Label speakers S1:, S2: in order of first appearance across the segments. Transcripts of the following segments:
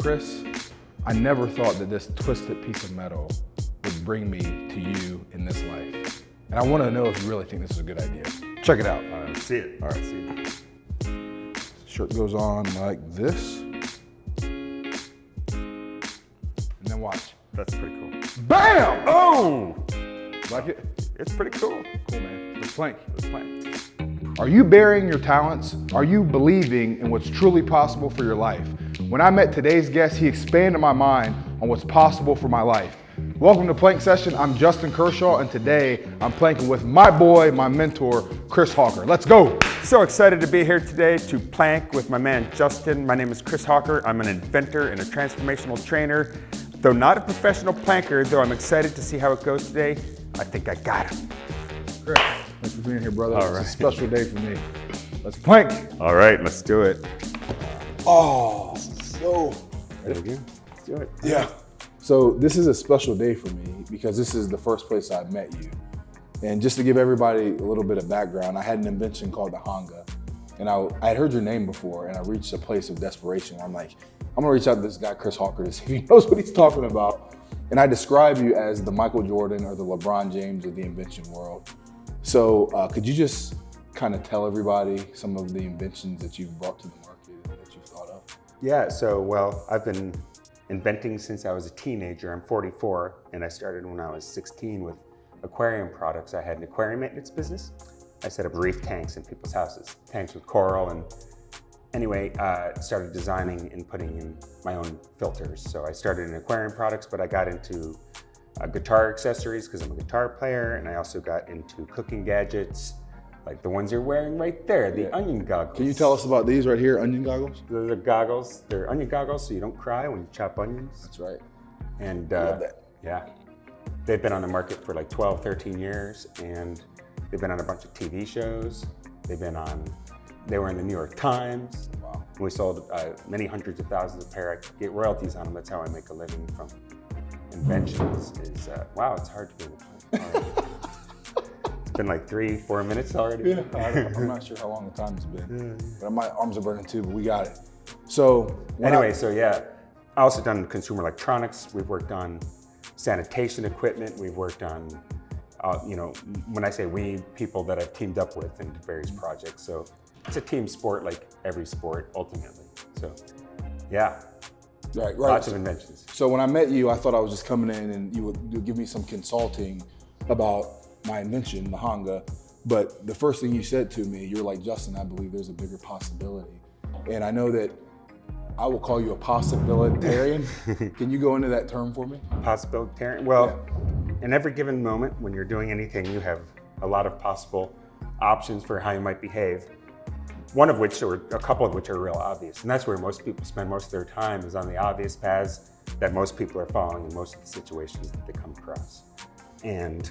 S1: Chris, I never thought that this twisted piece of metal would bring me to you in this life. And I want to know if you really think this is a good idea. Check it out.
S2: Let's see it.
S1: All right, see it. Shirt goes on like this. And then watch.
S2: That's pretty cool.
S1: Bam!
S2: Oh!
S1: Like it?
S2: It's pretty cool.
S1: Cool, man. Let's plank.
S2: Let's play.
S1: Are you burying your talents? Are you believing in what's truly possible for your life? When I met today's guest, he expanded my mind on what's possible for my life. Welcome to Plank Session. I'm Justin Kershaw, and today I'm planking with my boy, my mentor, Chris Hawker. Let's go.
S2: So excited to be here today to plank with my man Justin. My name is Chris Hawker. I'm an inventor and a transformational trainer. Though not a professional planker, though I'm excited to see how it goes today, I think I got him.
S1: Chris, thanks for being here, brother.
S2: All
S1: It's
S2: right.
S1: a special day for me. Let's plank.
S2: All right, let's do it.
S1: Oh, so.
S2: Ready again? Let's do it.
S1: Yeah. So this is a special day for me because this is the first place I met you. And just to give everybody a little bit of background, I had an invention called the Hanga. And I had heard your name before, and I reached a place of desperation where I'm like, I'm gonna reach out to this guy, Chris Hawker, to see if he knows what he's talking about. And I describe you as the Michael Jordan or the LeBron James of the invention world. So could you just kind of tell everybody some of the inventions that you've brought to the market and that you've thought of?
S2: Yeah, so, well, I've been inventing since I was a teenager. I'm 44, and I started when I was 16 with aquarium products. I had an aquarium maintenance business. I set up reef tanks in people's houses, tanks with coral, and anyway, started designing and putting in my own filters. So I started in aquarium products, but I got into guitar accessories because I'm a guitar player, and I also got into cooking gadgets, like the ones you're wearing right there, the onion goggles.
S1: Can you tell us about these right here, onion goggles?
S2: Those are goggles. They're onion goggles, so you don't cry when you chop onions.
S1: That's right.
S2: And
S1: Love that.
S2: yeah, they've been on the market for like 12, 13 years, and they've been on a bunch of TV shows. They were in the New York Times.
S1: Wow.
S2: We sold many hundreds of thousands of pair. I get royalties on them. That's how I make a living from inventions. Wow, it's hard to be in the plane. It's been like 3-4 minutes already.
S1: Yeah, I'm not sure how long the time's been, but my arms are burning too, but we got it. So
S2: Anyway, so yeah, I also done consumer electronics. We've worked on sanitation equipment. We've worked on, when I say we, people that I've teamed up with in various projects. So it's a team sport like every sport ultimately. So yeah,
S1: right.
S2: lots of inventions.
S1: So when I met you, I thought I was just coming in and you would give me some consulting about my invention, the Hanga. But the first thing you said to me, you were like, Justin, I believe there's a bigger possibility. And I know that I will call you a possibilitarian. Can you go into that term for me?
S2: Possibilitarian. Well, in every given moment when you're doing anything, you have a lot of possible options for how you might behave. One of which, or a couple of which, are real obvious. And that's where most people spend most of their time, is on the obvious paths that most people are following in most of the situations that they come across. And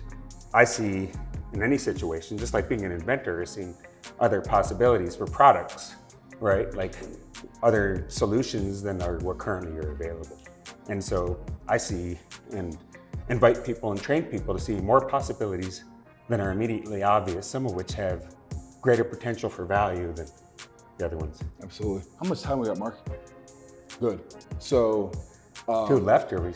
S2: I see in any situation, just like being an inventor, is seeing other possibilities for products, right? Like other solutions than are what currently are available. And so I see and invite people and train people to see more possibilities than are immediately obvious, some of which have greater potential for value than the other ones.
S1: Absolutely. How much time we got, Mark? Good. So,
S2: Two left, or we?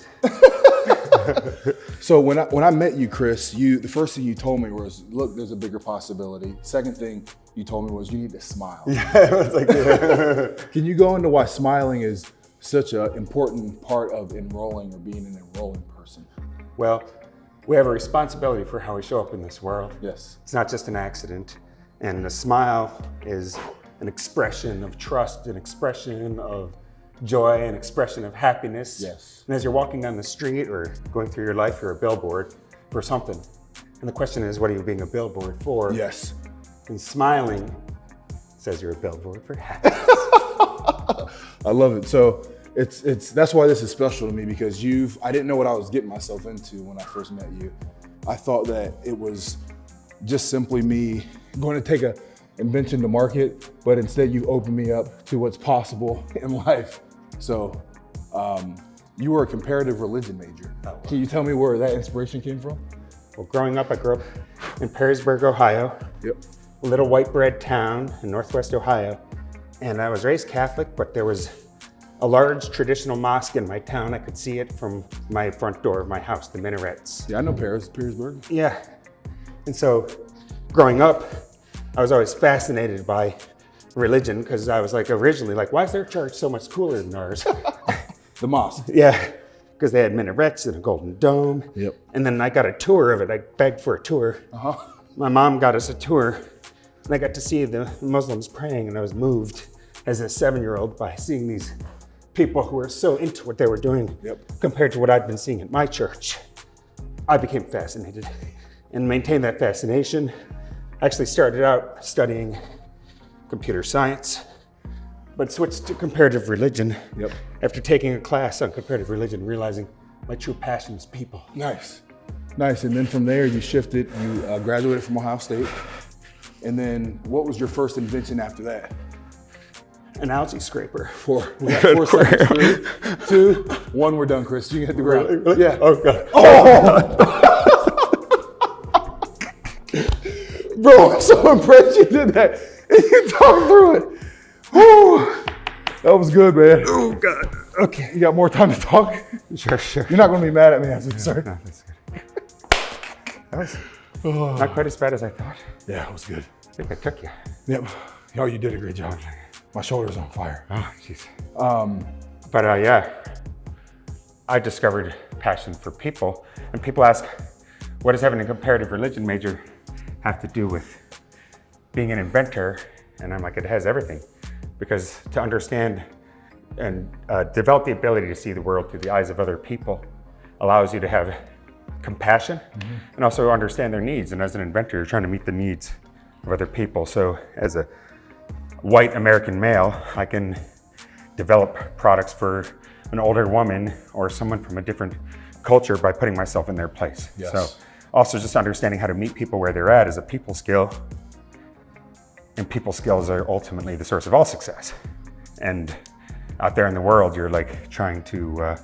S1: so when I met you, Chris, the first thing you told me was, look, there's a bigger possibility. Second thing you told me was you need to smile.
S2: Yeah, it was like,
S1: Can you go into why smiling is such an important part of enrolling or being an enrolling person?
S2: well, we have a responsibility for how we show up in this world.
S1: Yes.
S2: It's not just an accident. And a smile is an expression of trust, an expression of joy, an expression of happiness.
S1: Yes.
S2: And as you're walking down the street or going through your life, you're a billboard for something. And the question is, what are you being a billboard for?
S1: Yes.
S2: And smiling says you're a billboard for happiness.
S1: I love it. So that's why this is special to me, because I didn't know what I was getting myself into when I first met you. I thought that it was just simply me going to take an invention to market, but instead you've opened me up to what's possible in life. So you were a comparative religion major. Can you tell me where that inspiration came from?
S2: Well, growing up, I grew up in Perrysburg, Ohio.
S1: Yep.
S2: A little white bread town in Northwest Ohio. And I was raised Catholic, but there was a large traditional mosque in my town. I could see it from my front door of my house, the minarets.
S1: Yeah, I know Petersburg.
S2: Yeah. And so growing up, I was always fascinated by religion because I was like originally like, why is their church so much cooler than ours?
S1: The mosque.
S2: Yeah, because they had minarets and a golden dome.
S1: Yep.
S2: And then I got a tour of it. I begged for a tour. My mom got us a tour, and I got to see the Muslims praying, and I was moved as a 7-year-old by seeing these people who were so into what they were doing compared to what I'd been seeing at my church. I became fascinated and maintained that fascination. I actually started out studying computer science, but switched to comparative religion after taking a class on comparative religion, realizing my true passion is people.
S1: Nice. And then from there, you shifted, you graduated from Ohio State. And then what was your first invention after that?
S2: An algae scraper.
S1: We got 4 seconds. 3, 2, 1, we're done, Chris. You can hit the ground.
S2: Really?
S1: Yeah.
S2: Oh, God.
S1: Bro, I'm so impressed you did that. And you talked through it. Whew. That was good, man.
S2: Oh, God. Okay.
S1: You got more time to talk?
S2: Sure.
S1: You're not going to be mad at me after this, sorry.
S2: No, that's good. That was not quite as bad as I thought.
S1: Yeah, it was good.
S2: I think I took you.
S1: Yep. Oh, you did a great job. My shoulder's on fire.
S2: Oh, jeez. But yeah, I discovered passion for people. And people ask, what does having a comparative religion major have to do with being an inventor? And I'm like, it has everything. Because to understand and develop the ability to see the world through the eyes of other people allows you to have compassion and also understand their needs. And as an inventor, you're trying to meet the needs of other people. So as a white American male, I can develop products for an older woman or someone from a different culture by putting myself in their place.
S1: Yes.
S2: So also just understanding how to meet people where they're at is a people skill. And people skills are ultimately the source of all success. And out there in the world, you're like trying to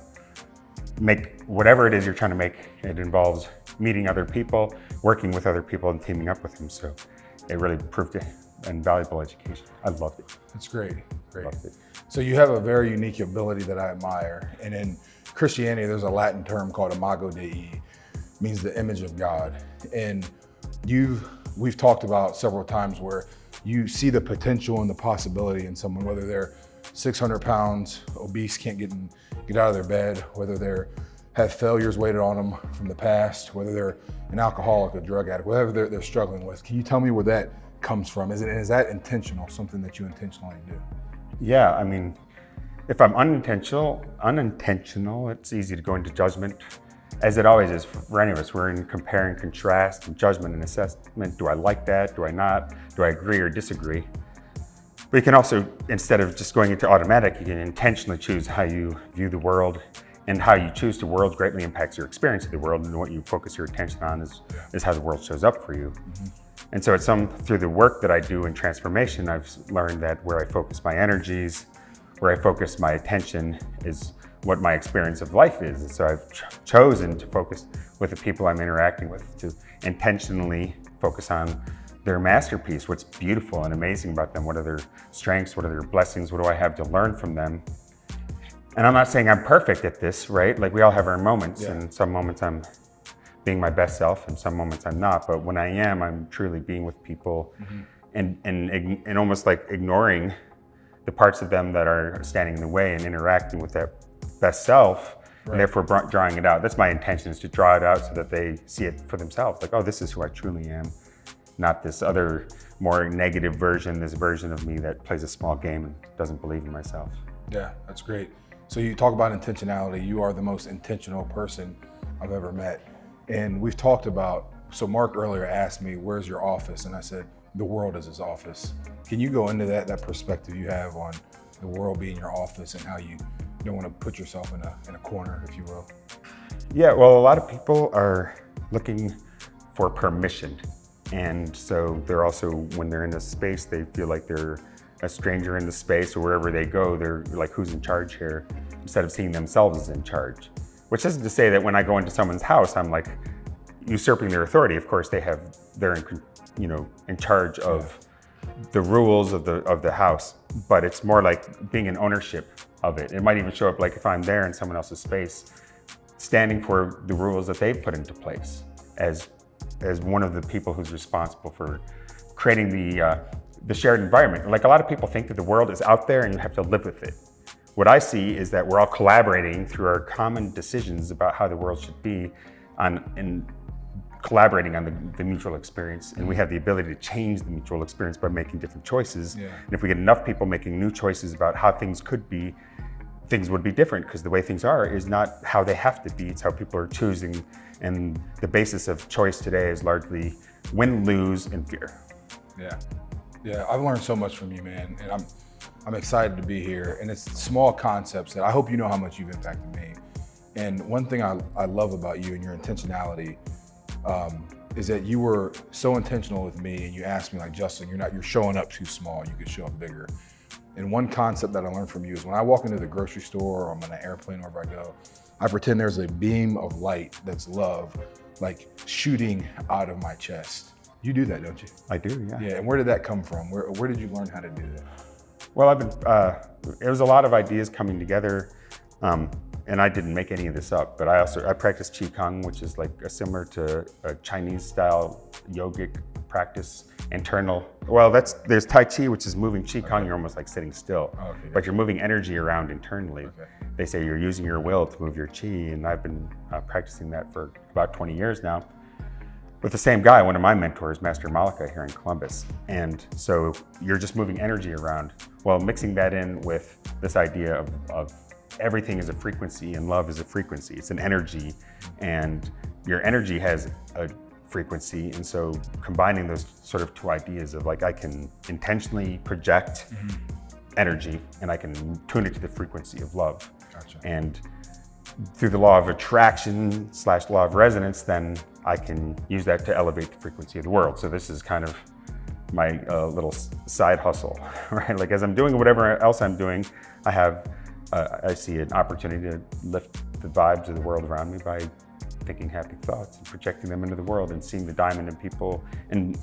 S2: make whatever it is you're trying to make. It involves meeting other people, working with other people, and teaming up with them. So it really proved an invaluable education. I loved it.
S1: That's great.
S2: Loved it.
S1: So you have a very unique ability that I admire. And in Christianity, there's a Latin term called imago Dei, means the image of God. And we've talked about several times where you see the potential and the possibility in someone, whether they're 600 pounds, obese, can't get out of their bed, whether they have failures waited on them from the past, whether they're an alcoholic, a drug addict, whatever they're struggling with. Can you tell me where that comes from? Is that intentional, something that you intentionally do?
S2: Yeah, I mean, if I'm unintentional, it's easy to go into judgment, as it always is for any of us. We're in compare and contrast and judgment and assessment. Do I like that? Do I not? Do I agree or disagree? But you can also, instead of just going into automatic, you can intentionally choose how you view the world, and how you choose the world greatly impacts your experience of the world, and what you focus your attention on is how the world shows up for you. And so through the work that I do in transformation, I've learned that where I focus my energies, where I focus my attention is what my experience of life is. And so I've chosen to focus with the people I'm interacting with, to intentionally focus on their masterpiece, what's beautiful and amazing about them, what are their strengths, what are their blessings, what do I have to learn from them? And I'm not saying I'm perfect at this, right? Like we all have our moments, and some moments I'm being my best self and some moments I'm not, but when I am, I'm truly being with people and almost like ignoring the parts of them that are standing in the way and interacting with that best self, and therefore drawing it out. That's my intention, is to draw it out so that they see it for themselves. Like, oh, this is who I truly am, not this other more negative version, this version of me that plays a small game and doesn't believe in myself.
S1: Yeah, that's great. So you talk about intentionality. You are the most intentional person I've ever met. And we've talked about, so Mark earlier asked me, where's your office? And I said, the world is his office. Can you go into that perspective you have on the world being your office and how you don't want to put yourself in a corner, if you will?
S2: Yeah, well, a lot of people are looking for permission. And so they're also, when they're in a space, they feel like they're a stranger in the space, or wherever they go, they're like, who's in charge here? Instead of seeing themselves as in charge. Which isn't to say that when I go into someone's house, I'm like usurping their authority. Of course, they're in charge of the rules of the house, but it's more like being in ownership of it. It might even show up like if I'm there in someone else's space, standing for the rules that they've put into place as one of the people who's responsible for creating the shared environment. Like a lot of people think that the world is out there and you have to live with it. What I see is that we're all collaborating through our common decisions about how the world should be and collaborating on the mutual experience. And we have the ability to change the mutual experience by making different choices.
S1: Yeah.
S2: And if we get enough people making new choices about how things could be, things would be different, because the way things are is not how they have to be, it's how people are choosing. And the basis of choice today is largely win, lose, and fear.
S1: Yeah, I've learned so much from you, man, and I'm excited to be here. And it's small concepts that I hope you know how much you've impacted me. And one thing I love about you and your intentionality is that you were so intentional with me, and you asked me like, Justin, you're showing up too small, you could show up bigger. And one concept that I learned from you is when I walk into the grocery store or I'm on an airplane, wherever I go, I pretend there's a beam of light that's love, like shooting out of my chest. You do that, don't you?
S2: I do, yeah.
S1: Yeah, and where did that come from? Where did you learn how to do that?
S2: Well, it was a lot of ideas coming together, and I didn't make any of this up, but I practice Qigong, which is like similar to a Chinese style yogic practice, there's Tai Chi, which is moving. Qigong, okay. You're almost like sitting still, but you're moving energy around internally. Okay. They say you're using your will to move your Qi, and I've been practicing that for about 20 years now. With the same guy, one of my mentors, Master Malika here in Columbus. And so you're just moving energy around. Well, mixing that in with this idea of everything is a frequency and love is a frequency. It's an energy, and your energy has a frequency. And so combining those sort of two ideas of like, I can intentionally project energy and I can tune it to the frequency of love.
S1: Gotcha.
S2: And through the law of attraction / law of resonance, then I can use that to elevate the frequency of the world. So this is kind of my little side hustle, right? Like as I'm doing whatever else I'm doing, I see an opportunity to lift the vibes of the world around me by thinking happy thoughts and projecting them into the world and seeing the diamond in people and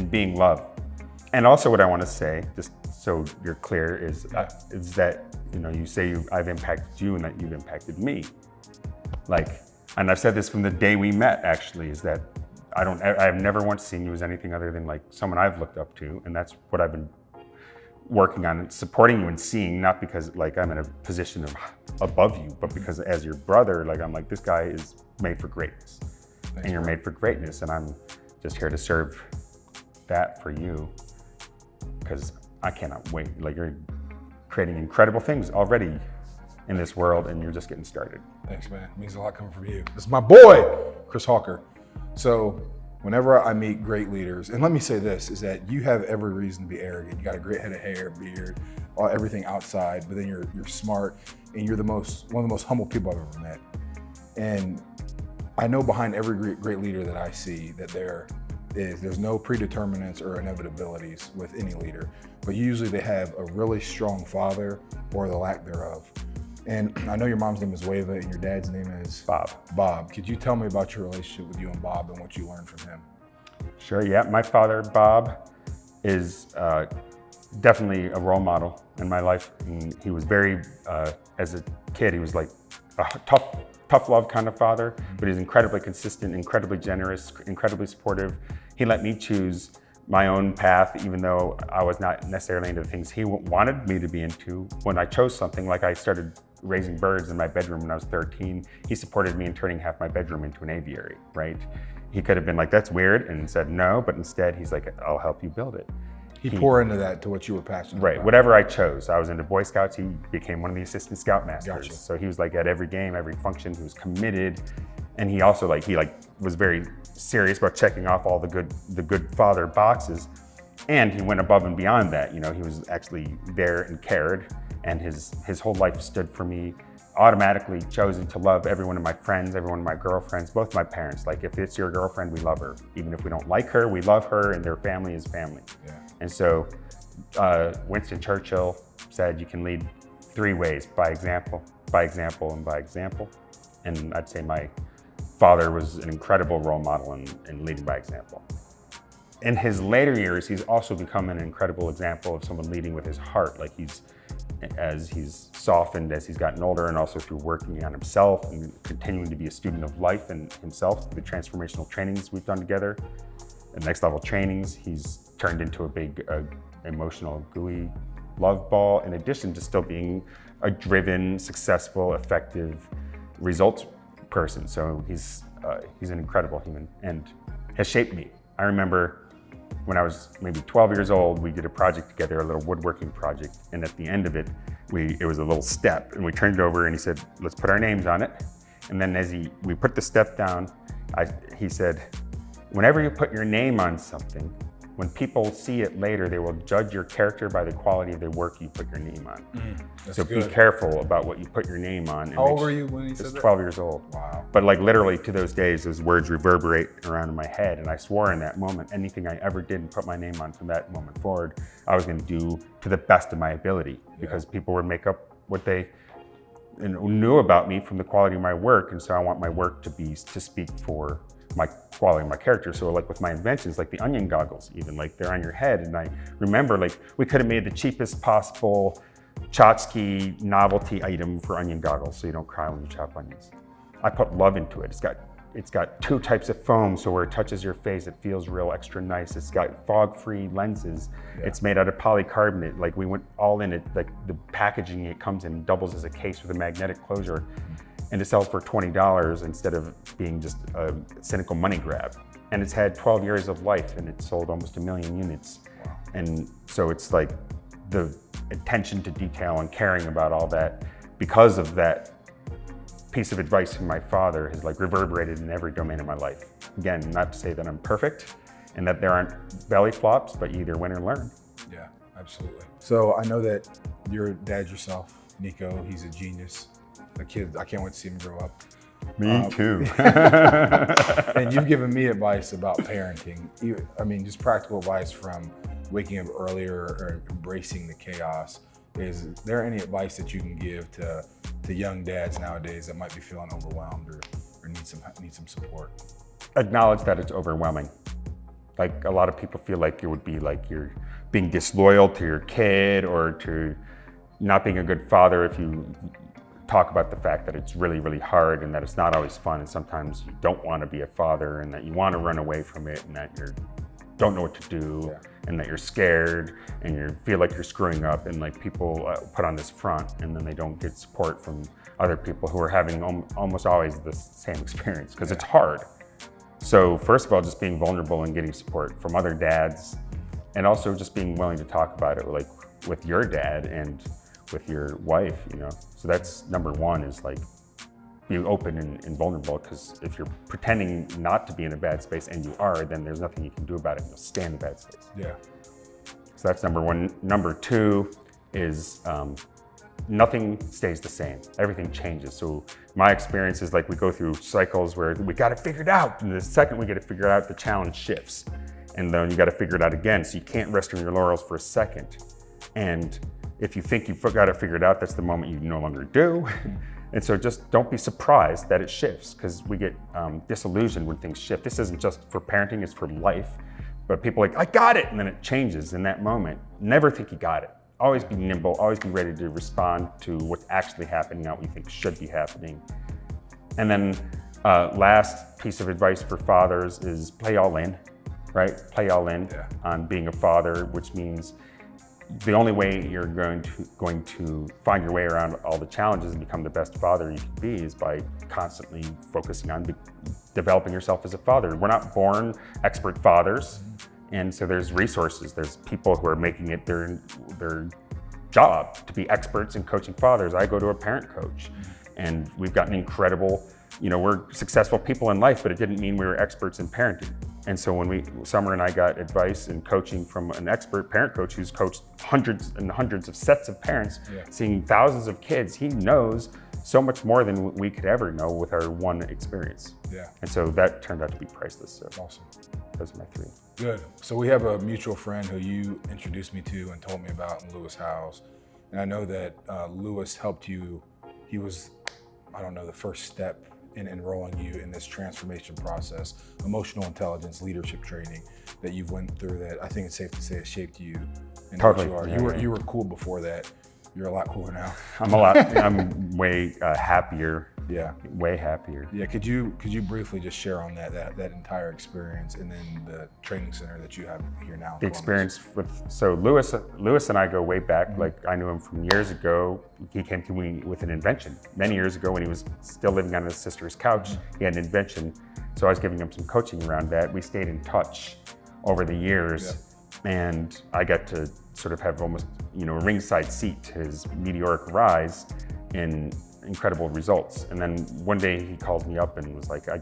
S2: being love. And also what I want to say, just so you're clear, is that, you say I've impacted you and that you've impacted me. And I've said this from the day we met, actually, is that I've never once seen you as anything other than like someone I've looked up to. And that's what I've been working on, supporting you and seeing, not because like I'm in a position of above you, but because as your brother, like I'm like, this guy is made for greatness. Thanks, and you're made for greatness. And I'm just here to serve that for you, because I cannot wait. Like you're creating incredible things already in this world, and you're just getting started.
S1: Thanks, man. It means a lot coming from you. This is my boy, Chris Hawker. So whenever I meet great leaders, and let me say this, is that you have every reason to be arrogant. You got a great head of hair, beard, everything outside, but then you're smart, and you're one of the most humble people I've ever met. And I know behind every great leader that I see that there's no predeterminants or inevitabilities with any leader, but usually they have a really strong father or the lack thereof. And I know your mom's name is Wava and your dad's name is? Bob. Could you tell me about your relationship with you and Bob and what you learned from him?
S2: Sure, yeah. My father, Bob, is definitely a role model in my life. And he was very, as a kid, he was like a tough love kind of father, but he's incredibly consistent, incredibly generous, incredibly supportive. He let me choose my own path, even though I was not necessarily into the things he wanted me to be into. When I chose something, like I started raising birds in my bedroom when I was 13, he supported me in turning half my bedroom into an aviary, right? He could have been like, that's weird, and said no, but instead he's like, I'll help you build it.
S1: He'd pour into that to what you were passionate about.
S2: Right, whatever I chose. I was into Boy Scouts, he became one of the assistant scout masters.
S1: Gotcha.
S2: So he was like at every game, every function, he was committed. And he also was very serious about checking off all the good father boxes. And he went above and beyond that. He was actually there and cared, and his whole life stood for me. Automatically chosen to love every one of my friends, every one of my girlfriends, both my parents. Like if it's your girlfriend, we love her. Even if we don't like her, we love her, and their family is family.
S1: Yeah.
S2: And so Winston Churchill said you can lead 3 ways: by example, and by example. And I'd say my father was an incredible role model in leading by example. in his later years, he's also become an incredible example of someone leading with his heart. Like as he's softened as he's gotten older, and also through working on himself and continuing to be a student of life and himself, the transformational trainings we've done together, the next level trainings, he's turned into a big emotional, gooey love ball, in addition to still being a driven, successful, effective results person. So he's an incredible human and has shaped me. I remember when I was maybe 12 years old, we did a project together, a little woodworking project. And at the end of it, it was a little step, and we turned it over and he said, let's put our names on it. And then as we put the step down, he said, whenever you put your name on something, when people see it later, they will judge your character by the quality of the work you put your name on. So good. Be careful about what you put your name on.
S1: How old were you when he said that?
S2: 12 years old.
S1: Wow.
S2: But like literally to those days, those words reverberate around in my head. And I swore in that moment, anything I ever did and put my name on from that moment forward, I was gonna do to the best of my ability, because people would make up what they knew about me from the quality of my work. And so I want my work to speak for my quality, my character. So like with my inventions, like the onion goggles, even like they're on your head. And I remember like we could have made the cheapest possible tchotchke novelty item for onion goggles so you don't cry when you chop onions. I put love into it. It's got 2 types of foam, so where it touches your face, it feels real extra nice. It's got fog-free lenses. It's made out of polycarbonate. Like we went all in it. Like the packaging it comes in doubles as a case with a magnetic closure. And it sells for $20 instead of being just a cynical money grab. And it's had 12 years of life, and it's sold almost 1 million units. Wow. And so it's like the attention to detail and caring about all that, because of that piece of advice from my father, has like reverberated in every domain of my life. Again, not to say that I'm perfect and that there aren't belly flops, but you either win or learn.
S1: Yeah, absolutely. So I know that you're a dad yourself, Nico. He's a genius. The kid, I can't wait to see him grow up.
S2: Me too.
S1: And you've given me advice about parenting. I mean, just practical advice from waking up earlier or embracing the chaos. Is there any advice that you can give to young dads nowadays that might be feeling overwhelmed or need some support?
S2: Acknowledge that it's overwhelming. Like a lot of people feel like it would be like you're being disloyal to your kid or to not being a good father if you talk about the fact that it's really, really hard and that it's not always fun, and sometimes you don't want to be a father and that you want to run away from it and that you don't know what to do and that you're scared and you feel like you're screwing up, and like people put on this front and then they don't get support from other people who are having almost always the same experience, because it's hard. So first of all, just being vulnerable and getting support from other dads, and also just being willing to talk about it like with your dad and with your wife, you know. So that's number one, is like being open and vulnerable, because if you're pretending not to be in a bad space and you are, then there's nothing you can do about it. You'll stay in a bad space.
S1: Yeah.
S2: So that's number one. Number two is nothing stays the same. Everything changes. So my experience is like we go through cycles where we got to figure it out, and the second we get to figure it out, the challenge shifts, and then you got to figure it out again. So you can't rest on your laurels for a second. And if you think you've got it figured out, that's the moment you no longer do. And so just don't be surprised that it shifts, because we get disillusioned when things shift. This isn't just for parenting, it's for life. But people are like, I got it, and then it changes in that moment. Never think you got it. Always be nimble, always be ready to respond to what's actually happening, not what you think should be happening. And then last piece of advice for fathers is play all in, right? Play all in on being a father, which means the only way you're going to find your way around all the challenges and become the best father you can be is by constantly focusing on developing yourself as a father. We're not born expert fathers, and so there's resources. There's people who are making it their job to be experts in coaching fathers. I go to a parent coach, and we've got an incredible, we're successful people in life, but it didn't mean we were experts in parenting. And so when Summer and I got advice and coaching from an expert parent coach who's coached hundreds and hundreds of sets of parents, seeing thousands of kids, he knows so much more than we could ever know with our one experience. Yeah. And so that turned out to be priceless. So
S1: awesome.
S2: Those are my three.
S1: Good. So we have a mutual friend who you introduced me to and told me about, Lewis Howes. And I know that Lewis helped you. He was, the first step in enrolling you in this transformation process, emotional intelligence, leadership training that you've went through that I think it's safe to say it shaped you and
S2: Totally.
S1: what you are. You were cool before that. You're a lot cooler now.
S2: I'm way happier.
S1: Yeah.
S2: Way happier.
S1: Yeah. Could you briefly just share on that entire experience and then the training center that you have here now?
S2: The experience so Lewis and I go way back. Like I knew him from years ago. He came to me with an invention many years ago when he was still living on his sister's couch. He had an invention. So I was giving him some coaching around that. We stayed in touch over the years. And I got to sort of have almost, a ringside seat to his meteoric rise in incredible results. And then one day he calls me up and was like, I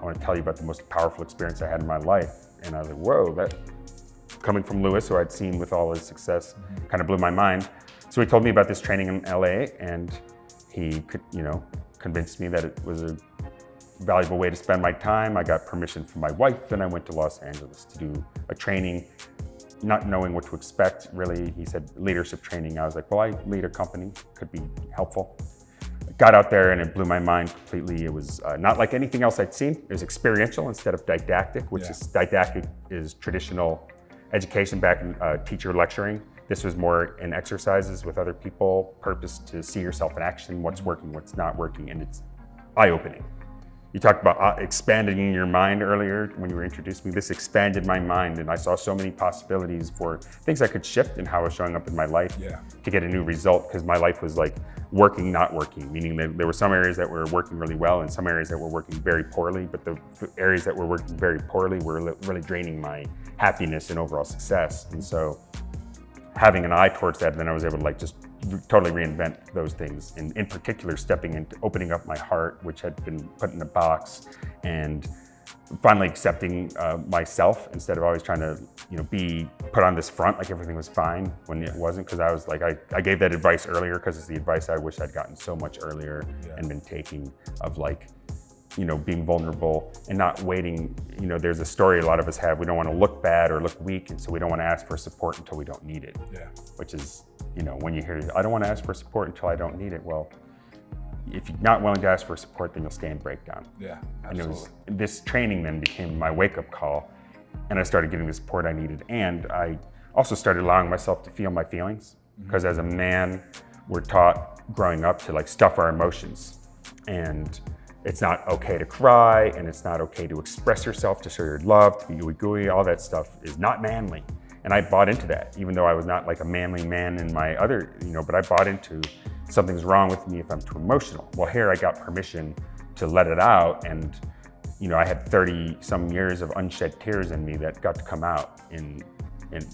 S2: want to tell you about the most powerful experience I had in my life. And I was like, whoa, that coming from Lewis, who I'd seen with all his success, kind of blew my mind. So he told me about this training in LA, and he could, convinced me that it was a valuable way to spend my time. I got permission from my wife, and I went to Los Angeles to do a training, not knowing what to expect, really. He said leadership training. I was like, well, I lead a company, could be helpful. Got out there and it blew my mind completely. It was not like anything else I'd seen. It was experiential instead of didactic, which is didactic is traditional education back in teacher lecturing. This was more in exercises with other people, purpose to see yourself in action, what's working, what's not working, and it's eye-opening. You talked about expanding your mind earlier when you were introducing me. This expanded my mind, and I saw so many possibilities for things I could shift in how I was showing up in my life to get a new result, because my life was like working, not working, meaning that there were some areas that were working really well and some areas that were working very poorly, but the areas that were working very poorly were really draining my happiness and overall success. And so having an eye towards that, then I was able to just totally reinvent those things, and in particular stepping into opening up my heart, which had been put in a box, and finally accepting myself instead of always trying to be put on this front like everything was fine when it wasn't. Because I was like, I gave that advice earlier because it's the advice I wish I'd gotten so much earlier and been taking, of being vulnerable and not waiting. There's a story a lot of us have. We don't want to look bad or look weak, and so we don't want to ask for support until we don't need it. Which is, when you hear, I don't want to ask for support until I don't need it. Well, if you're not willing to ask for support, then you'll stay in breakdown.
S1: Absolutely.
S2: And this training then became my wake-up call, and I started getting the support I needed. And I also started allowing myself to feel my feelings, because as a man, we're taught growing up to stuff our emotions. And it's not okay to cry, and it's not okay to express yourself, to show your love, to be ooey gooey. All that stuff is not manly. And I bought into that, even though I was not like a manly man in my other, but I bought into something's wrong with me if I'm too emotional. Well, here I got permission to let it out, and I had 30 some years of unshed tears in me that got to come out in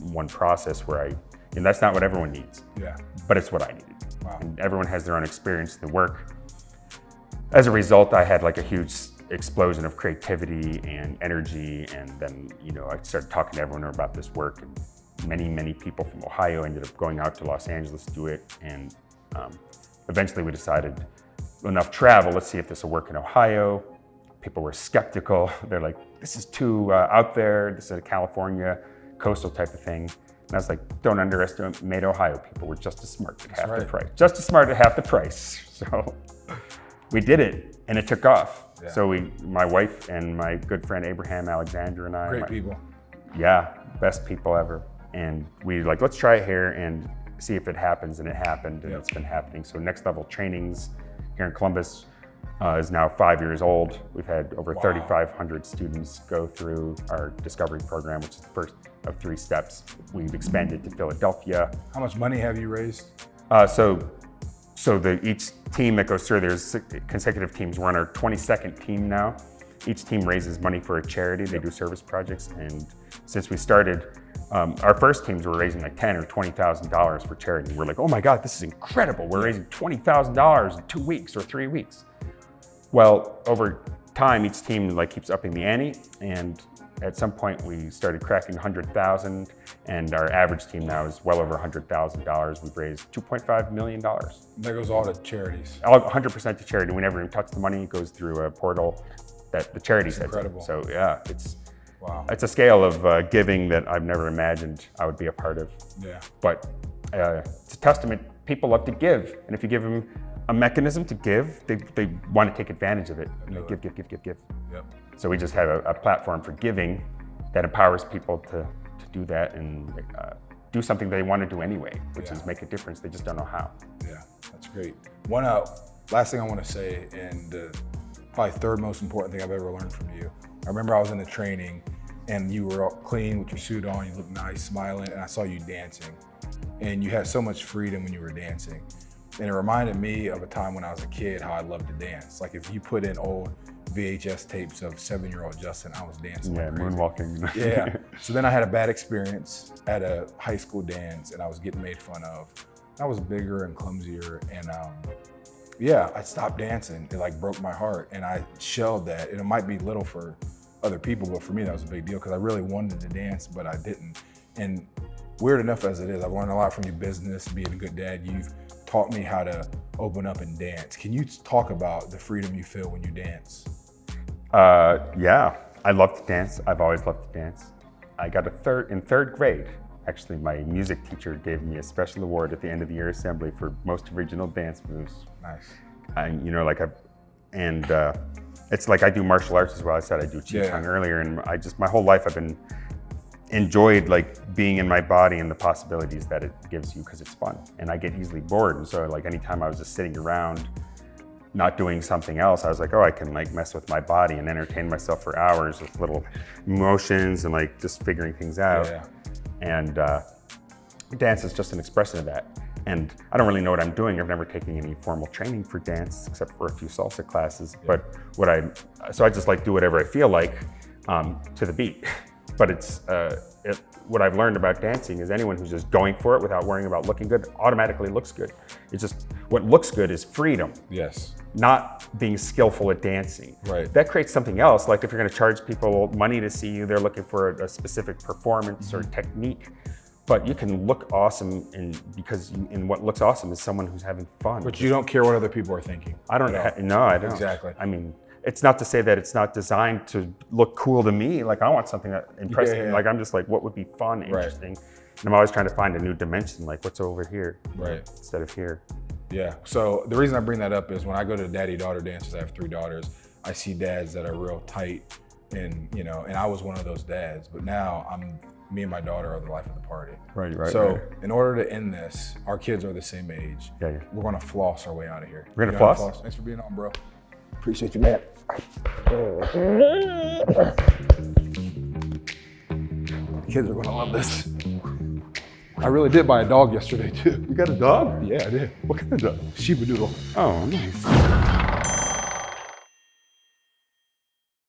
S2: one process where and that's not what everyone needs. But it's what I needed. And everyone has their own experience in the work. As a result, I had a huge explosion of creativity and energy, and then I started talking to everyone about this work, and many people from Ohio ended up going out to Los Angeles to do it. And eventually we decided, enough travel, let's see if this will work in Ohio. People were skeptical. They're like, this is too out there, this is a California coastal type of thing. And I was like, don't underestimate Ohio people. We're just as smart at half the price. Just as smart at half the price. So we did it, and it took off. So my wife and my good friend Abraham Alexander and I.
S1: Great people.
S2: Yeah, best people ever. And we let's try it here and see if it happens, and it happened, and it's been happening. So Next Level Trainings here in Columbus is now 5 years old. We've had over 3,500 students go through our discovery program, which is the first of 3 steps. We've expanded to Philadelphia.
S1: How much money have you raised?
S2: So each team that goes through, there's consecutive teams. We're on our 22nd team now. Each team raises money for a charity. They do service projects. And since we started, our first teams were raising $10,000 or $20,000 for charity. We're like, oh my God, this is incredible. We're raising $20,000 in 2 weeks or 3 weeks. Well, over time, each team keeps upping the ante. And at some point we started cracking 100,000, and our average team now is well over $100,000. We've raised $2.5 million.
S1: That goes all to charities.
S2: 100% to charity. We never even touch the money. It goes through a portal that the charity sets up.
S1: Incredible.
S2: So it's a scale of giving that I've never imagined I would be a part of. But it's a testament. People love to give, and if you give them a mechanism to give. They want to take advantage of it. And they give.
S1: Yep.
S2: So we just have a platform for giving that empowers people to do that and do something they want to do anyway, which is make a difference. They just don't know how.
S1: Yeah, that's great. One last thing I want to say, and the probably third most important thing I've ever learned from you. I remember I was in the training and you were all clean with your suit on, you looked nice, smiling, and I saw you dancing. And you had so much freedom when you were dancing. And it reminded me of a time when I was a kid, how I loved to dance. Like if you put in old VHS tapes of 7-year-old Justin, I was dancing like crazy.
S2: Moonwalking.
S1: Yeah. So then I had a bad experience at a high school dance and I was getting made fun of. I was bigger and clumsier and I stopped dancing. It like broke my heart and I shelled that. And it might be little for other people, but for me that was a big deal because I really wanted to dance, but I didn't. And weird enough as it is, I've learned a lot from your business, being a good dad. You've taught me how to open up and dance. Can you talk about the freedom you feel when you dance?
S2: Yeah, I love to dance. I've always loved to dance. I got in third grade. Actually, my music teacher gave me a special award at the end of the year assembly for most original dance moves.
S1: Nice.
S2: It's like I do martial arts as well. I said I do Qigong earlier, and my whole life I've been enjoyed like being in my body and the possibilities that it gives you because it's fun. And I get easily bored, and so like anytime I was just sitting around not doing something else, I was like, oh, I can like mess with my body and entertain myself for hours with little motions and like just figuring things out.
S1: Yeah.
S2: And dance is just an expression of that. And I don't really know what I'm doing. I've never taken any formal training for dance except for a few salsa classes. Yeah. But so I just like do whatever I feel like to the beat. But what I've learned about dancing is anyone who's just going for it without worrying about looking good automatically looks good. It's just, what looks good is freedom.
S1: Yes.
S2: Not being skillful at dancing.
S1: Right.
S2: That creates something else. Like if you're gonna charge people money to see you, they're looking for a specific performance or technique. But you can look awesome because what looks awesome is someone who's having fun.
S1: But you don't care what other people are thinking.
S2: No, I don't.
S1: Exactly.
S2: I mean, it's not to say that it's not designed to look cool to me. Like I want something that impresses me. Like I'm just like, what would be fun, interesting? Right. And I'm always trying to find a new dimension, like what's over here,
S1: right,
S2: instead of here.
S1: Yeah. So the reason I bring that up is when I go to daddy-daughter dances, I have 3 daughters. I see dads that are real tight, and and I was one of those dads. But now me and my daughter are the life of the party.
S2: Right.
S1: So in order to end this, our kids are the same age.
S2: Yeah.
S1: We're gonna floss our way out of here.
S2: We're gonna floss?
S1: Thanks for being on, bro. Appreciate you, man. The kids are gonna love this. I really did buy a dog yesterday too.
S2: You got a dog?
S1: Yeah, I did.
S2: What kind of dog?
S1: Shiba Doodle.
S2: Oh, nice.